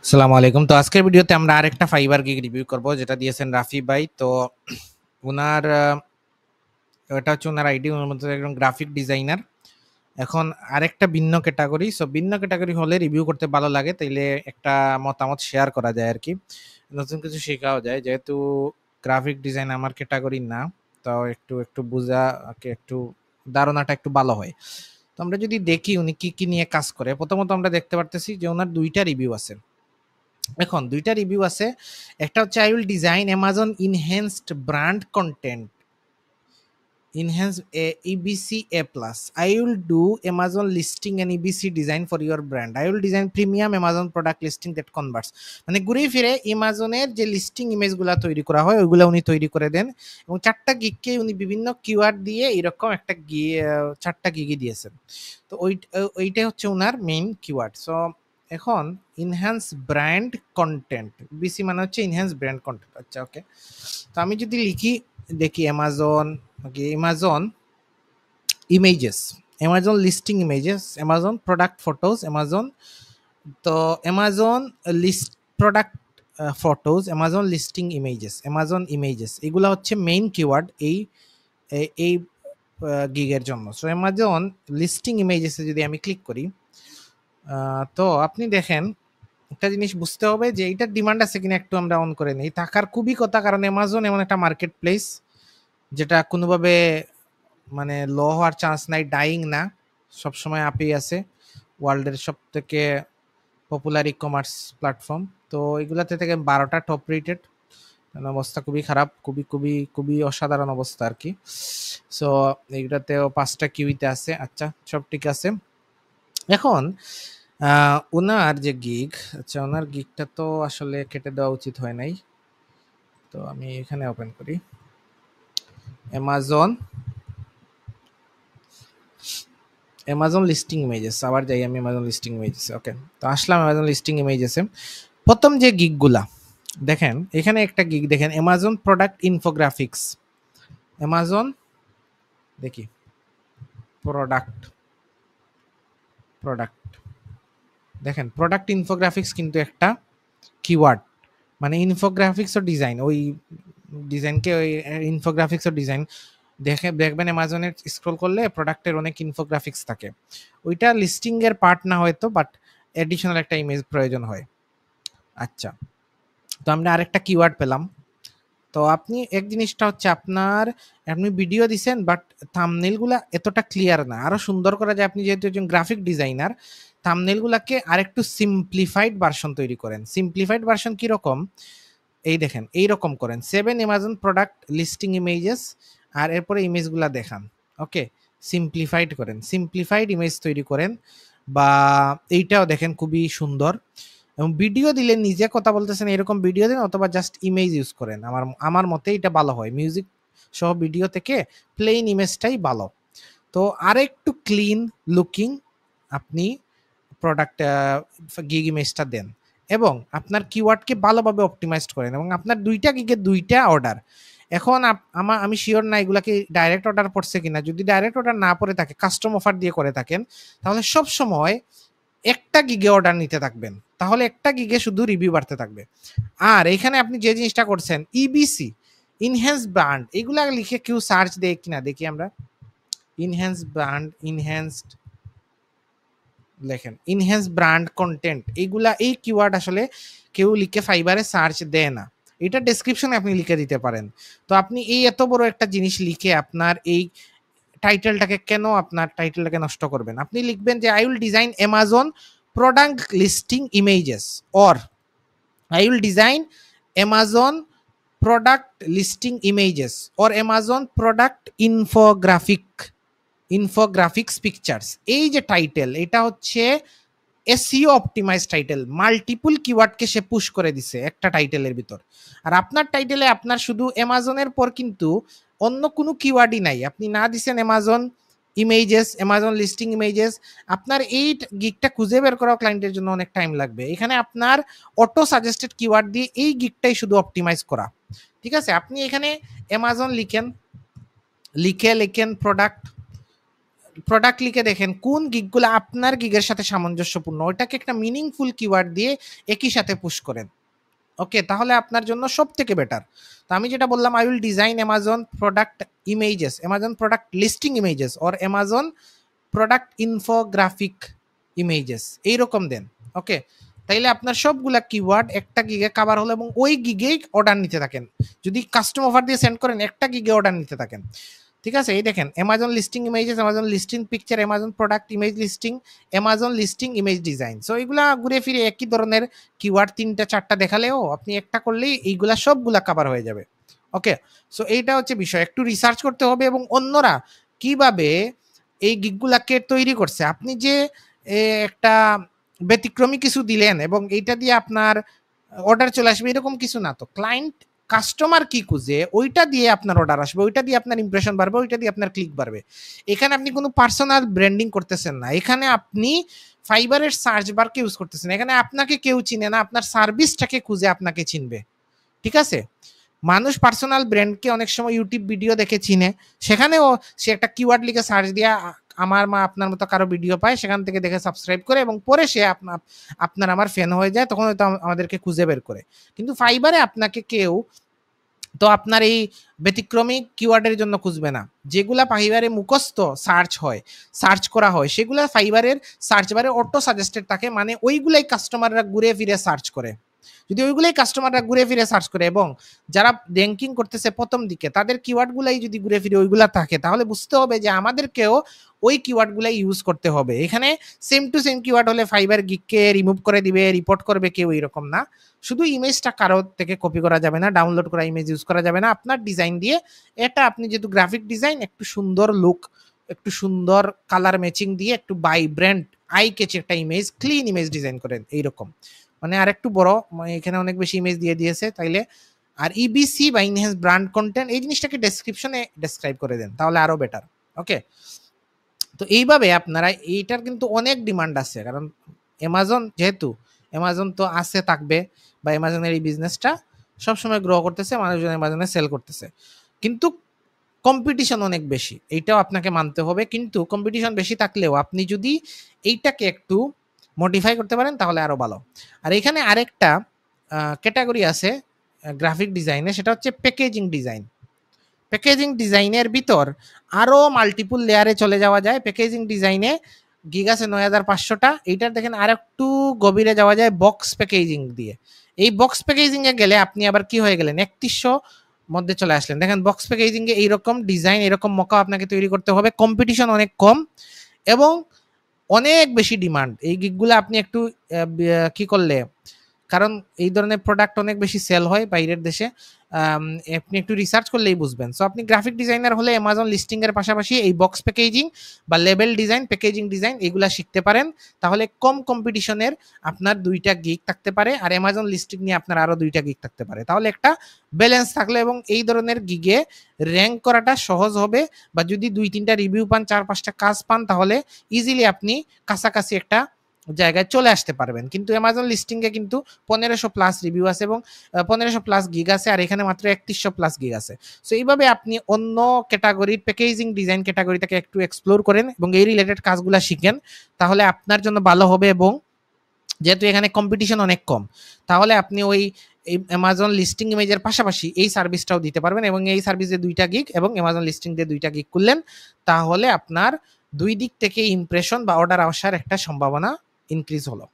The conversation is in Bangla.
আসসালামু আলাইকুম। তো আজকের ভিডিওতে আমরা আরেকটা ফাইবার গিগ রিভিউ করব যেটা দিয়েছেন রাফি ভাই। তো উনার এটা হচ্ছে উনার আইডি, উনার মধ্যে একজন গ্রাফিক ডিজাইনার। এখন আরেকটা ভিন্ন ক্যাটাগরি। সো ভিন্ন ক্যাটাগরি হলে রিভিউ করতে ভালো লাগে, তাইলে একটা মতামত শেয়ার করা যায় আরকি। নতুন কিছু শেখাও যায়। যেহেতু গ্রাফিক ডিজাইন আমার ক্যাটাগরি না, তো একটু বুঝা একটু ধারণাটা একটু ভালো হয়। তো আমরা যদি দেখি উনি কি নিয়ে কাজ করে, প্রথমত আমরা দেখতে পারতেছি যে উনার ২ টা রিভিউ আছে। এখন ২ টা রিভিউ আছে। একটা হচ্ছে I will design Amazon enhanced brand content, enhance EBC A+. I will do Amazon listing and EBC design for your brand. I will design premium Amazon product listing that converts. মানে ঘুরে ফিরে Amazon-এর যে লিস্টিং ইমেজগুলা তৈরি করা হয় ওইগুলা উনি তৈরি করে দেন এবং ৪ টা গিগকে উনি বিভিন্ন কিওয়ার্ড দিয়ে এরকম একটা ৪ টা গিগই দিয়েছেন। তো ওইটাই হচ্ছে উনার মেইন কিওয়ার্ড। সো এখন ইনহ্যান্স ব্র্যান্ড কন্টেন্ট, বিসি মানে হচ্ছে ইনহ্যান্স ব্র্যান্ড কন্টেন্ট। আচ্ছা, ওকে। তো আমি যদি লিখি, দেখি Amazon, okay, Amazon images, Amazon listing images, Amazon product photos, Amazon, তো Amazon list product photos, Amazon listing images, Amazon images, এগুলা হচ্ছে মেইন কিওয়ার্ড এই গিগের জন্য। সো অ্যামাজন লিস্টিং ইমেজেসে যদি আমি ক্লিক করি, তো আপনি দেখেন একটা জিনিস বুঝতে হবে যে এটার ডিমান্ড আছে কিনা একটু আমরা অন করে নেই। থাকার খুবই কথা, কারণ অ্যামাজন এমন একটা মার্কেট প্লেস যেটা কোনোভাবে মানে লো হওয়ার চান্স নাই, ডাইং না, সবসময় আপেই আছে। ওয়ার্ল্ডের সব থেকে পপুলার ই কমার্স প্ল্যাটফর্ম। তো এগুলাতে থেকে ১২টা টপ রেটেড। অবস্থা খুবই খারাপ, খুবই অসাধারণ অবস্থা আর কি। সো এইগুলাতেও ৫টা কিউইতে আছে। আচ্ছা, সব ঠিক আছে। এখন উনার যে গিগ, আচ্ছা উনার গিগটা তো আসলে কেটে দেওয়া উচিত হয় নাই। তো আমি এখানে ওপেন করি অ্যামাজন লিস্টিং ইমেজেস। আবার যাই আমি অ্যামাজন লিস্টিং ইমেজেস। ওকে, তো আসলাম অ্যামাজন লিস্টিং ইমেজেসে। প্রথম যে গিগগুলা দেখেন, এখানে একটা গিগ দেখেন, অ্যামাজন প্রোডাক্ট ইনফোগ্রাফিক্স। অ্যামাজন, দেখি, প্রোডাক্ট প্রোডাক্ট দেখেন, প্রোডাক্ট ইনফোগ্রাফিক্স কিন্তু একটা কিওয়ার্ড। মানে ইনফোগ্রাফিক্স ও ডিজাইন, ওই ডিজাইনকে ওই ইনফোগ্রাফিক্স ও ডিজাইন দেখবেন অ্যামাজনের স্ক্রল করলে প্রোডাক্টের অনেক ইনফোগ্রাফিক্স থাকে। ওইটা লিস্টিং এর পার্ট না হয়তো, বাট অ্যাডিশনাল একটা ইমেজ প্রয়োজন হয়। আচ্ছা, তো আমরা আরেকটা কিওয়ার্ড পেলাম। তো আপনি এক জিনিসটা হচ্ছে আপনি ভিডিও দিছেন, বাট থাম্বনেইলগুলা এতটা ক্লিয়ার না। আরো সুন্দর করা যায়, আপনি যেহেতু একজন গ্রাফিক ডিজাইনার, থাম্বনেইলগুলাকে আরেকটু সিম্পলিফাইড ভার্সন তৈরি করেন। সিম্পলিফাইড ভার্সন কিরকম? এই দেখেন, এইরকম করেন 7 অ্যামাজন প্রোডাক্ট লিস্টিং ইমেজেস, আর এরপরে ইমেজগুলা দেখান। ওকে, সিম্পলিফাইড করেন, সিম্পলিফাইড ইমেজ তৈরি করেন। বা এইটাও দেখেন খুবই সুন্দর। এবং ভিডিও দিলে নিজে কথা বলতেছেন এরকম ভিডিও দিন, অথবা জাস্ট ইমেজ ইউজ করেন। আমার মতে এটা ভালো হয়। মিউজিক সহ ভিডিও থেকে প্লেন ইমেজটাই ভালো। তো আরেকটু ক্লিন লুকিং আপনি প্রোডাক্ট গিগ ইমেজটা দেন এবং আপনার কিওয়ার্ডকে ভালোভাবে অপটিমাইজড করেন এবং আপনার ২টা গিগের ২টা অর্ডার। এখন আমি শিওর না এগুলাকে ডাইরেক্ট অর্ডার পড়ছে কিনা। যদি ডাইরেক্ট অর্ডার না পড়ে থাকে, কাস্টম অফার দিয়ে করে থাকেন, তাহলে সবসময় একটা গিগে অর্ডার নিতে থাকবেন। তাহলে একটা গিগে শুধু রিভিউ বাড়তে থাকবে। আর এখানে আপনি যে জিনিসটা করছেন, ইবিসি, ইনহ্যান্স ব্র্যান্ড, এগুলা লিখে কেউ সার্চ দেয় কিনা দেখি আমরা। ইনহ্যান্স ব্র্যান্ড, ইনহ্যান্সড লেখেন, ইনহ্যান্স ব্র্যান্ড কন্টেন্ট, এইগুলা এই কিওয়ার্ড আসলে কেউ লিখে ফাইবারে সার্চ দেয় না। এটা ডেসক্রিপশনে আপনি লিখে দিতে পারেন। তো আপনি এই এত বড় একটা জিনিস লিখে আপনার এই টাইটেলটাকে নষ্ট করবেন। আপনি লিখবেন যে I will design Amazon product listing images, or I will design Amazon product listing images, or Amazon product infographics pictures. এই যে টাইটেল, এটা হচ্ছে এসইও অপটিমাইজ টাইটেল। মাল্টিপল কিওয়ার্ডকে সে পুশ করে দিছে একটা টাইটেলের ভিতর। আর আপনার টাইটেলে আপনার শুধু অ্যামাজনের পর কিন্তু অন্য কোনো কিওয়ার্ডই নাই। আপনি না দিছেন Amazon images, Amazon listing images. আপনার এই গিগটা খুঁজে বের করা ক্লায়েন্টের জন্য অনেক টাইম লাগবে। এখানে আপনার অটো সাজেস্টেড কিওয়ার্ড দিয়ে এই গিগটাই শুধু অপটিমাইজ করা। ঠিক আছে, আপনি এখানে অ্যামাজন লিখেন প্রোডাক্ট প্রোডাক্ট লিখে দেখেন কোন গিগগুলো আপনার গিগের সাথে সামঞ্জস্যপূর্ণ, ওইটাকে একটা মিনিংফুল কিওয়ার্ড দিয়ে একই সাথে পুশ করেন। ওকে, তাহলে আপনার জন্য সব থেকে বেটার। তো আমি যেটা বললাম, I will design Amazon product images, Amazon product listing images or Amazon product infographic images, এইরকম দেন। ওকে, তাইলে আপনার সবগুলা কিওয়ার্ড একটা গিগে কাভার হলো এবং ওই গিগেই অর্ডার নিতে থাকেন। যদি কাস্টম অফার দিয়ে সেন্ড করেন, একটা গিগে অর্ডার নিতে থাকেন। ঠিক আছে, এই দেখেন Amazon listing images, Amazon listing picture, Amazon product image listing, Amazon listing image design. So এইগুলা ঘুরে ফিরে একই ধরনের কিওয়ার্ড 3টা 4টা দেখালেও আপনি একটা করলেই এইগুলা সবগুলা কভার হয়ে যাবে। ওকে, সো এইটা হচ্ছে বিষয়, একটু রিসার্চ করতে হবে এবং অন্যরা কিভাবে এই গিগগুলাকে তৈরি করছে। আপনি যে একটা ব্যতিক্রমী কিছু দিলেন এবং এইটা দিয়ে আপনার অর্ডার চলে আসবে এরকম কিছু না, তো ক্লায়েন্ট কাস্টমার কি খুঁজে ওইটা দিয়ে আপনার অর্ডার আসবে, ওইটা দিয়ে আপনার ইমপ্রেশন বাড়বে, ওইটা দিয়ে আপনার ক্লিক বাড়বে। এখানে আপনি কোনো পার্সোনাল ব্র্যান্ডিং করতেছেন না, এখানে আপনি ফাইবারের সার্চ বারকে ইউজ করতেছেন, এখানে আপনাকে কেউ চিনে না, আপনার সার্ভিসটাকে খুঁজে আপনাকে চিনবে। ঠিক আছে, মানুষ পার্সোনাল ব্র্যান্ডকে অনেক সময় ইউটিউব ভিডিও দেখে চিনে, সেখানেও সে একটা কিওয়ার্ড লিখে সার্চ দিয়া আমার মা আপনার মতো কারো ভিডিও পায়, সেখান থেকে দেখে সাবস্ক্রাইব করে এবং পরে সে আপনার আমার ফ্যান হয়ে যায়, তখন হয়তো আমাদেরকে খুঁজে বের করে। কিন্তু ফাইবারে আপনাকে কেউ তো আপনার এই ব্যতিক্রমী কিওয়ার্ডের জন্য খুঁজবে না। যেগুলা ফাইবারে মুখস্থ সার্চ হয়, সার্চ করা হয়, সেগুলা ফাইবারের সার্চ বারে অটো সাজেস্টেড থাকে, মানে ওইগুলাই কাস্টমাররা ঘুরে ফিরে সার্চ করে। যদি ওইগুলাই কাস্টমাররা ঘুরে ফিরে সার্চ করে এবং যারা র্যাঙ্কিং করতেছে প্রথম দিকে তাদের কিওয়ার্ডগুলাই যদি ঘুরে ফিরে ওইগুলা থাকে, তাহলে বুঝতে হবে যে আমাদেরকেও ওই কিওয়ার্ডগুলাই ইউজ করতে হবে। এখানে সেম টু সেম কিওয়ার্ড হলে ফাইবার গিগকে রিমুভ করে দিবে, রিপোর্ট করবে কেউ, এরকম না। শুধু ইমেজটা কারো থেকে কপি করা যাবে না, ডাউনলোড করা ইমেজ ইউজ করা যাবে না, আপনার ডিজাইন দিয়ে এটা আপনি যেহেতু গ্রাফিক ডিজাইন, একটু সুন্দর লুক, একটু সুন্দর কালার ম্যাচিং দিয়ে একটু ভাইব্রেন্ট আই কেচি একটা ইমেজ, ক্লিন ইমেজ ডিজাইন করেন এইরকম। মানে আর একটু বড়, এখানে অনেক বেশি ইমেজ দিয়ে দিয়েছে তাইলে। আর ইবিসি বা ইনহ্যান্স ব্র্যান্ড কন্টেন্ট, এই জিনিসটাকে ডেসক্রিপশনে ডেসক্রাইব করে দেন, তাহলে আরো বেটার। ওকে, তো এইভাবে আপনারা, এইটার কিন্তু অনেক ডিমান্ড আছে, কারণ অ্যামাজন যেহেতু, অ্যামাজন তো আছে থাকবে, বা অ্যামাজনের এই বিজনেসটা সবসময় গ্রো করতেছে, মানুষজন অ্যামাজনে সেল করতেছে, কিন্তু কম্পিটিশন অনেক বেশি, এইটাও আপনাকে মানতে হবে। কিন্তু কম্পিটিশন বেশি থাকলেও আপনি যদি এইটাকে একটু মডিফাই করতে পারেন তাহলে আরো ভালো। আর এখানে আরেকটা ক্যাটাগরি আছে গ্রাফিক ডিজাইনে, সেটা হচ্ছে প্যাকেজিং ডিজাইন। প্যাকেজিং ডিজাইনের ভিতর আরো মাল্টিপুল লেয়ারে চলে যাওয়া যায়। প্যাকেজিং ডিজাইনে গিগ আছে 9500টা, এইটার দেখেন আর একটু গভীরে যাওয়া যায় বক্স প্যাকেজিং দিয়ে। এই বক্স প্যাকেজিং এ গেলে আপনি আবার কি হয়ে গেলেন, 3100 মধ্যে চলে আসলেন। দেখেন বক্স প্যাকেজিং এ এইরকম ডিজাইন, এরকম মকা আপনাকে তৈরি করতে হবে, কম্পিটিশন অনেক কম এবং অনেক বেশি ডিমান্ড। এই গিগগুলো আপনি একটু কি করলে, কারণ এই ধরনের প্রোডাক্ট অনেক বেশি সেল হয় বাইরের দেশে, আপনি একটু রিসার্চ করলেই বুঝবেন। সো আপনি গ্রাফিক ডিজাইনার হলে অ্যামাজন লিস্টিং এর পাশাপাশি এই বক্স প্যাকেজিং বা লেবেল ডিজাইন, প্যাকেজিং ডিজাইন এগুলা শিখতে পারেন, তাহলে কম কম্পিটিশনের আপনার 2টা গিগ থাকতে পারে, আর অ্যামাজন লিস্টিং নিয়ে আপনার আরো 2টা গিগ থাকতে পারে, তাহলে একটা ব্যালেন্স থাকলে এবং এই ধরনের গিগে র্যাঙ্ক করাটা সহজ হবে। বা যদি 2-3টা রিভিউ পান, 4-5টা কাজ পান, তাহলে ইজিলি আপনি কাছাকাছি একটা জায়গায় চলে আসতে পারবেন। কিন্তু অ্যামাজন লিস্টিং এ কিন্তু 1500 প্লাস রিভিউ আছে এবং 1500 প্লাস গিগ আছে, আর এখানে মাত্র 3100 প্লাস গিগ আছে। সো এইভাবে আপনি অন্য ক্যাটাগরির প্যাকেজিং ডিজাইন ক্যাটাগরিটাকে একটু এক্সপ্লোর করেন এবং এই রিলেটেড কাজগুলো শিখেন, তাহলে আপনার জন্য ভালো হবে। এবং যেহেতু এখানে কম্পিটিশন অনেক কম, তাহলে আপনি ওই অ্যামাজন লিস্টিং ইমেজের পাশাপাশি এই সার্ভিসটাও দিতে পারবেন এবং এই সার্ভিসে 2টা গিগ এবং অ্যামাজন লিস্টিং দিয়ে 2টা গিগ করলেন, তাহলে আপনার 2 দিক থেকে ইমপ্রেশন বা অর্ডার আসার একটা সম্ভাবনা ইনক্রিজ হলো।